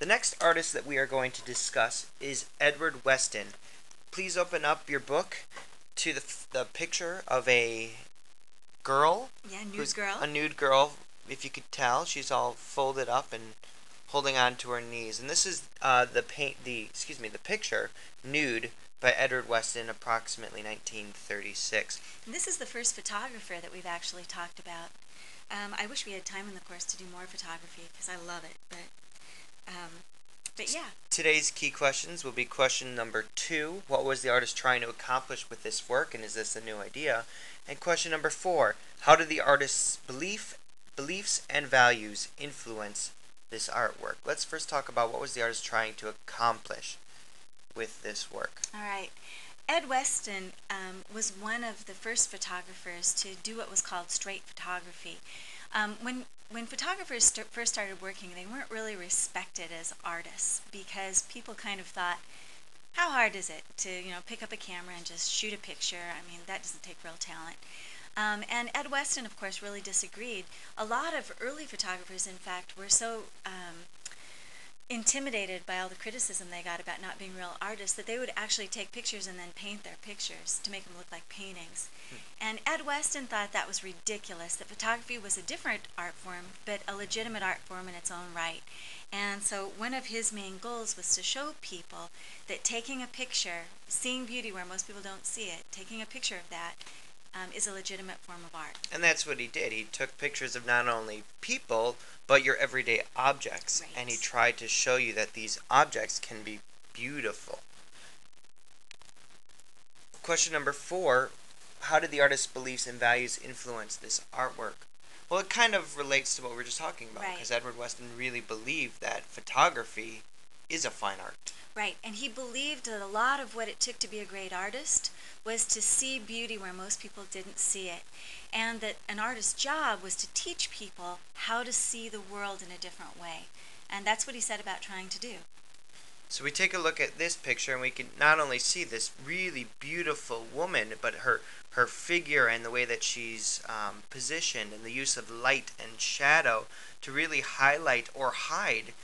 next artist that we are going to discuss is Edward Weston. Please open up your book to the picture of a girl. Yeah, nude girl. A nude girl, if you could tell. She's all folded up and holding on to her knees. And this is the picture, Nude, by Edward Weston, approximately 1936. And this is the first photographer that we've actually talked about. I wish we had time in the course to do more photography because I love it, but yeah. Today's key questions will be question number 2, what was the artist trying to accomplish with this work, and is this a new idea? And question number 4, how did the artist's beliefs and values influence this artwork? Let's first talk about what was the artist trying to accomplish with this work. All right. Ed Weston was one of the first photographers to do what was called straight photography. When photographers first started working, they weren't really respected as artists because people kind of thought, how hard is it to pick up a camera and just shoot a picture? I mean, that doesn't take real talent. And Ed Weston, of course, really disagreed. A lot of early photographers, in fact, were so intimidated by all the criticism they got about not being real artists that they would actually take pictures and then paint their pictures to make them look like paintings. And Ed Weston thought that was ridiculous, that photography was a different art form, but a legitimate art form in its own right. And so one of his main goals was to show people that taking a picture, seeing beauty where most people don't see it, taking a picture of that, is a legitimate form of art. And that's what he did. He took pictures of not only people, but your everyday objects. Right. And he tried to show you that these objects can be beautiful. Question number 4, how did the artist's beliefs and values influence this artwork? Well, it kind of relates to what we were just talking about, because Edward Weston really believed that photography is a fine art. Right, and he believed that a lot of what it took to be a great artist was to see beauty where most people didn't see it, and that an artist's job was to teach people how to see the world in a different way. And that's what he set about trying to do. So we take a look at this picture, and we can not only see this really beautiful woman, but her figure and the way that she's positioned, and the use of light and shadow to really highlight or hide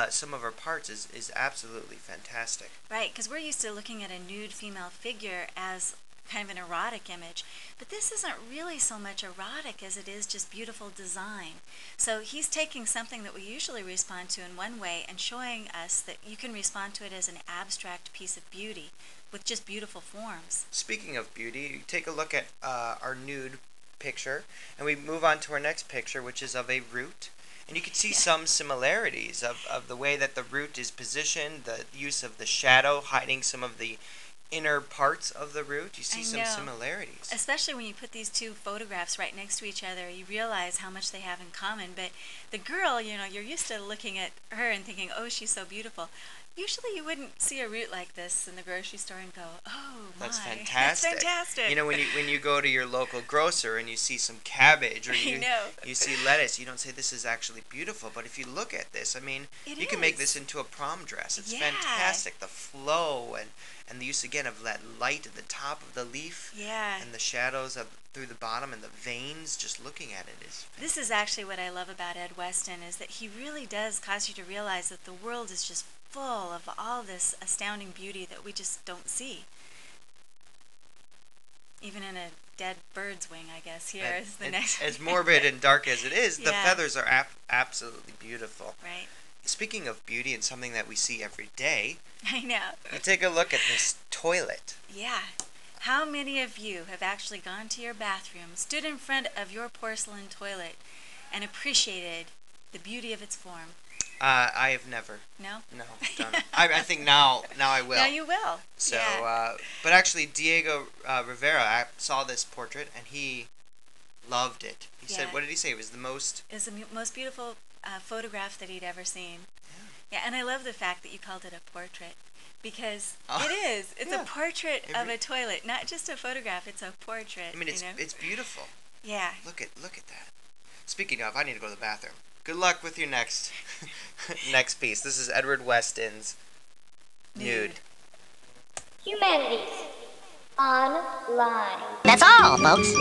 some of her parts is absolutely fantastic. Right, because we're used to looking at a nude female figure as kind of an erotic image, but this isn't really so much erotic as it is just beautiful design. So he's taking something that we usually respond to in one way and showing us that you can respond to it as an abstract piece of beauty with just beautiful forms. Speaking of beauty, take a look at our nude picture, and we move on to our next picture, which is of a root. And you can see some similarities of the way that the root is positioned, the use of the shadow hiding some of the inner parts of the root. You see some similarities. Especially when you put these two photographs right next to each other, you realize how much they have in common. But the girl, you're used to looking at her and thinking, oh, she's so beautiful. Usually you wouldn't see a root like this in the grocery store and go, oh my, that's fantastic. That's fantastic. When you go to your local grocer and you see some cabbage or you see lettuce, you don't say this is actually beautiful. But if you look at this, I mean, you can make this into a prom dress. It's fantastic. The flow and the use again of that light at the top of the leaf and the shadows through the bottom and the veins, just looking at it is fantastic. This is actually what I love about Ed Weston, is that he really does cause you to realize that the world is just full of all this astounding beauty that we just don't see. Even in a dead bird's wing, I guess, here is the next. As morbid and dark as it is, the feathers are absolutely beautiful. Right. Speaking of beauty and something that we see every day, I know. You take a look at this toilet. Yeah. How many of you have actually gone to your bathroom, stood in front of your porcelain toilet, and appreciated the beauty of its form? I have never. No? No, done it. I think now I will. Now you will. So, but actually, Diego Rivera saw this portrait and he loved it. He said, what did he say? It was the most. It was the most beautiful photograph that he'd ever seen. Yeah, and I love the fact that you called it a portrait, because it is. It's a portrait of a toilet, not just a photograph. It's a portrait. I mean, it's beautiful. Yeah. Look at that. Speaking of, I need to go to the bathroom. Good luck with your next piece. This is Edward Weston's Nude. Humanities Online. That's all, folks.